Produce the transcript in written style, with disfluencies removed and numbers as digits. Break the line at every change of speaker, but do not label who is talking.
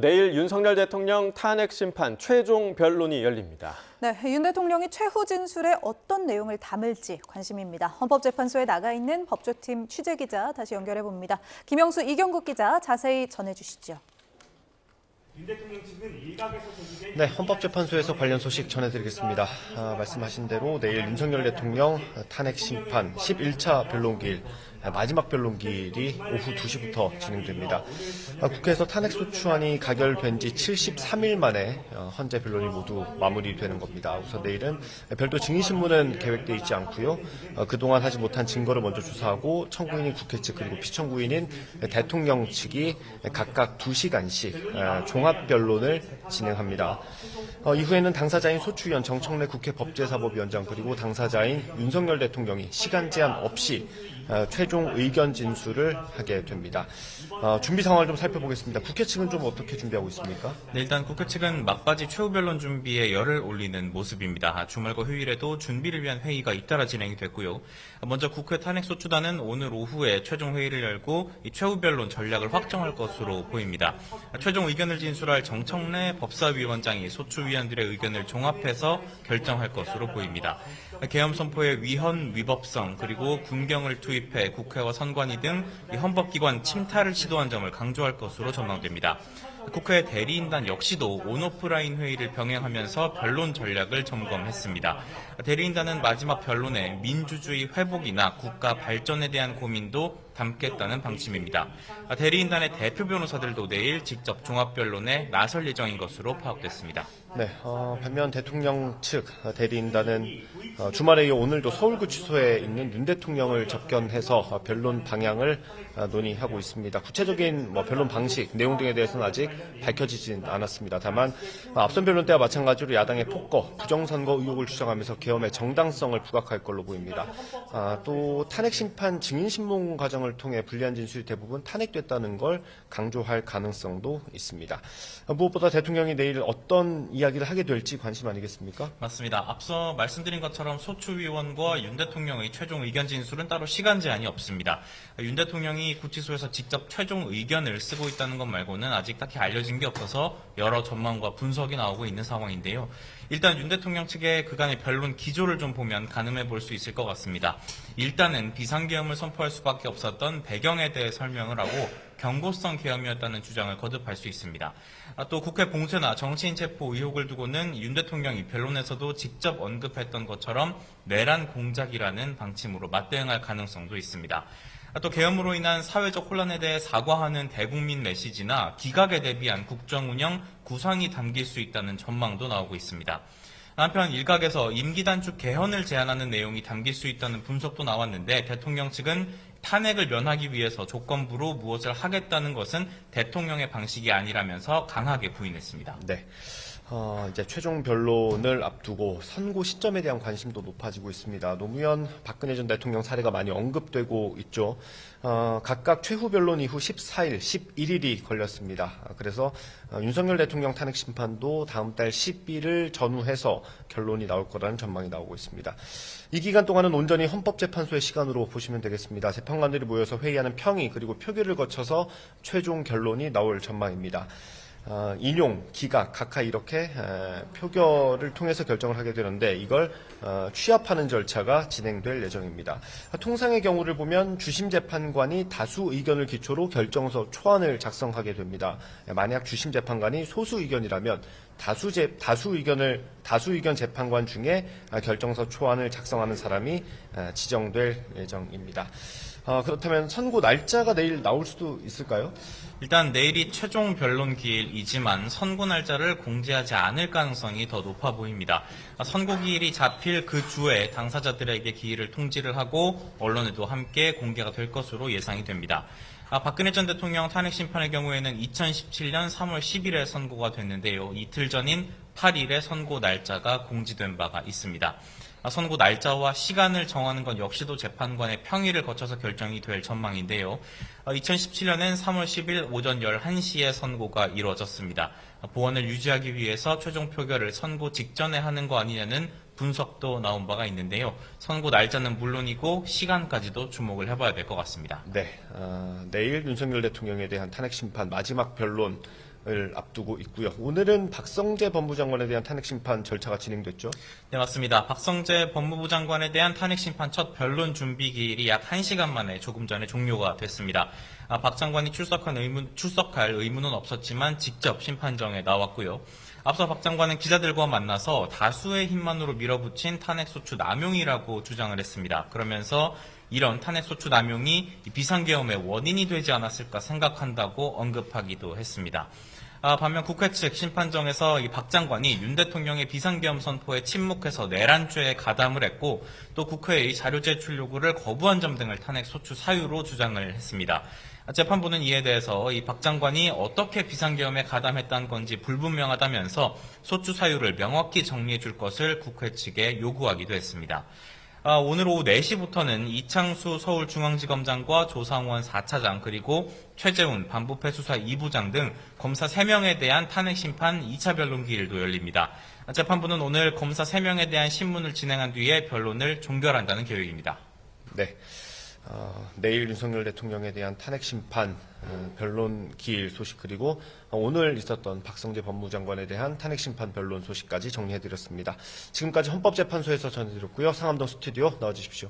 내일 윤석열 대통령 탄핵 심판 최종 변론이 열립니다.
네, 윤 대통령이 최후 진술에 어떤 내용을 담을지 관심입니다. 헌법재판소에 나가 있는 법조팀 취재기자 다시 연결해 봅니다. 김영수, 이경국 기자 자세히 전해주시죠.
네, 헌법재판소에서 관련 소식 전해드리겠습니다. 말씀하신 대로 내일 윤석열 대통령 탄핵 심판 11차 변론기일 마지막 변론기일이 오후 2시부터 진행됩니다. 국회에서 탄핵소추안이 가결된 지 73일 만에 헌재 변론이 모두 마무리되는 겁니다. 우선 내일은 별도 증인신문은 계획되어 있지 않고요. 그동안 하지 못한 증거를 먼저 조사하고 청구인인 국회 측 그리고 피청구인인 대통령 측이 각각 2시간씩 종합변론을 진행합니다. 이후에는 당사자인 소추위원 정청래 국회 법제사법위원장 그리고 당사자인 윤석열 대통령이 시간 제한 없이 최종 의견 진술을 하게 됩니다. 준비 상황을 좀 살펴보겠습니다. 국회 측은 좀 어떻게 준비하고 있습니까?
네, 일단 국회 측은 막바지 최후 변론 준비에 열을 올리는 모습입니다. 주말과 휴일에도 준비를 위한 회의가 잇따라 진행이 됐고요. 먼저 국회 탄핵소추단은 오늘 오후에 최종 회의를 열고 이 최후 변론 전략을 확정할 것으로 보입니다. 최종 의견을 진술할 정청래 법사위원장이 소추위원들의 의견을 종합해서 결정할 것으로 보입니다. 계엄 선포의 위헌, 위법성 그리고 군경을 투입해 국회와 선관위 등 헌법기관 침탈을 시도한 점을 강조할 것으로 전망됩니다. 국회 대리인단 역시도 온오프라인 회의를 병행하면서 변론 전략을 점검했습니다. 대리인단은 마지막 변론에 민주주의 회복이나 국가 발전에 대한 고민도 담겠다는 방침입니다. 대리인단의 대표 변호사들도 내일 직접 종합변론에 나설 예정인 것으로 파악됐습니다.
네, 반면 대통령 측 대리인단은 주말에 이어 오늘도 서울구치소에 있는 윤 대통령을 접견해서 변론 방향을 논의하고 있습니다. 구체적인 변론 방식, 내용 등에 대해서는 아직 밝혀지진 않았습니다. 다만 앞선 변론 때와 마찬가지로 야당의 폭거, 부정선거 의혹을 주장하면서 계엄의 정당성을 부각할 걸로 보입니다. 또 탄핵 심판 증인신문 과정을 통해 불리한 진술이 대부분 탄핵됐다는 걸 강조할 가능성도 있습니다. 무엇보다 대통령이 내일 어떤 이야기를 하게 될지 관심 아니겠습니까?
맞습니다. 앞서 말씀드린 것처럼 소추위원과 윤 대통령의 최종 의견 진술은 따로 시간 제한이 없습니다. 윤 대통령이 구치소에서 직접 최종 의견을 쓰고 있다는 것 말고는 아직 딱히 알려진 게 없어서 여러 전망과 분석이 나오고 있는 상황인데요. 일단 윤 대통령 측의 그간의 변론 기조를 좀 보면 가늠해 볼 수 있을 것 같습니다. 일단은 비상계엄을 선포할 수밖에 없었던 배경에 대해 설명을 하고 경고성 계엄이었다는 주장을 거듭할 수 있습니다. 또 국회 봉쇄나 정치인 체포 의혹을 두고는 윤 대통령이 변론에서도 직접 언급했던 것처럼 내란 공작이라는 방침으로 맞대응할 가능성도 있습니다. 또 계엄으로 인한 사회적 혼란에 대해 사과하는 대국민 메시지나 기각에 대비한 국정운영 구상이 담길 수 있다는 전망도 나오고 있습니다. 한편 일각에서 임기 단축 개헌을 제안하는 내용이 담길 수 있다는 분석도 나왔는데 대통령 측은 탄핵을 면하기 위해서 조건부로 무엇을 하겠다는 것은 대통령의 방식이 아니라면서 강하게 부인했습니다.
네. 이제 최종 변론을 앞두고 선고 시점에 대한 관심도 높아지고 있습니다. 노무현, 박근혜 전 대통령 사례가 많이 언급되고 있죠. 각각 최후 변론 이후 14일, 11일이 걸렸습니다. 그래서 윤석열 대통령 탄핵 심판도 다음 달 10일을 전후해서 결론이 나올 거라는 전망이 나오고 있습니다. 이 기간 동안은 온전히 헌법재판소의 시간으로 보시면 되겠습니다. 재판관들이 모여서 회의하는 평의 그리고 표결을 거쳐서 최종 결론이 나올 전망입니다. 인용, 기각, 각하 이렇게 표결을 통해서 결정을 하게 되는데 이걸 취합하는 절차가 진행될 예정입니다. 통상의 경우를 보면 주심 재판관이 다수 의견을 기초로 결정서 초안을 작성하게 됩니다. 만약 주심 재판관이 소수 의견이라면 다수 의견 재판관 중에 결정서 초안을 작성하는 사람이 지정될 예정입니다. 그렇다면 선고 날짜가 내일 나올 수도 있을까요?
일단 내일이 최종 변론 기일이지만 선고 날짜를 공지하지 않을 가능성이 더 높아 보입니다. 선고 기일이 잡힐 그 주에 당사자들에게 기일을 통지를 하고 언론에도 함께 공개가 될 것으로 예상이 됩니다. 박근혜 전 대통령 탄핵 심판의 경우에는 2017년 3월 10일에 선고가 됐는데요. 이틀 전인 8일에 선고 날짜가 공지된 바가 있습니다. 선고 날짜와 시간을 정하는 건 역시도 재판관의 평의를 거쳐서 결정이 될 전망인데요. 2017년엔 3월 10일 오전 11시에 선고가 이루어졌습니다. 보안을 유지하기 위해서 최종 표결을 선고 직전에 하는 거 아니냐는 분석도 나온 바가 있는데요. 선고 날짜는 물론이고 시간까지도 주목을 해봐야 될 것 같습니다.
네, 내일 윤석열 대통령에 대한 탄핵 심판 마지막 변론 을 앞두고 있고요. 오늘은 박성재 법무장관에 대한 탄핵 심판 절차가 진행됐죠.
네, 맞습니다. 박성재 법무부 장관에 대한 탄핵 심판 첫 변론 준비 기일이 약 1시간 만에 조금 전에 종료가 됐습니다. 박 장관이 출석할 의무는 없었지만 직접 심판정에 나왔고요. 앞서 박 장관은 기자들과 만나서 다수의 힘만으로 밀어붙인 탄핵소추 남용이라고 주장을 했습니다. 그러면서 이런 탄핵소추 남용이 비상계엄의 원인이 되지 않았을까 생각한다고 언급하기도 했습니다. 반면 국회 측 심판정에서 이 박 장관이 윤 대통령의 비상계엄 선포에 침묵해서 내란죄에 가담을 했고 또 국회의 자료 제출 요구를 거부한 점 등을 탄핵 소추 사유로 주장을 했습니다. 재판부는 이에 대해서 이 박 장관이 어떻게 비상계엄에 가담했다는 건지 불분명하다면서 소추 사유를 명확히 정리해 줄 것을 국회 측에 요구하기도 했습니다. 오늘 오후 4시부터는 이창수 서울중앙지검장과 조상원 4차장 그리고 최재훈 반부패 수사 2부장 등 검사 3명에 대한 탄핵 심판 2차 변론 기일도 열립니다. 재판부는 오늘 검사 3명에 대한 신문을 진행한 뒤에 변론을 종결한다는 계획입니다.
네. 내일 윤석열 대통령에 대한 탄핵 심판 변론 기일 소식 그리고 오늘 있었던 박성재 법무장관에 대한 탄핵 심판 변론 소식까지 정리해드렸습니다. 지금까지 헌법재판소에서 전해드렸고요. 상암동 스튜디오 나와주십시오.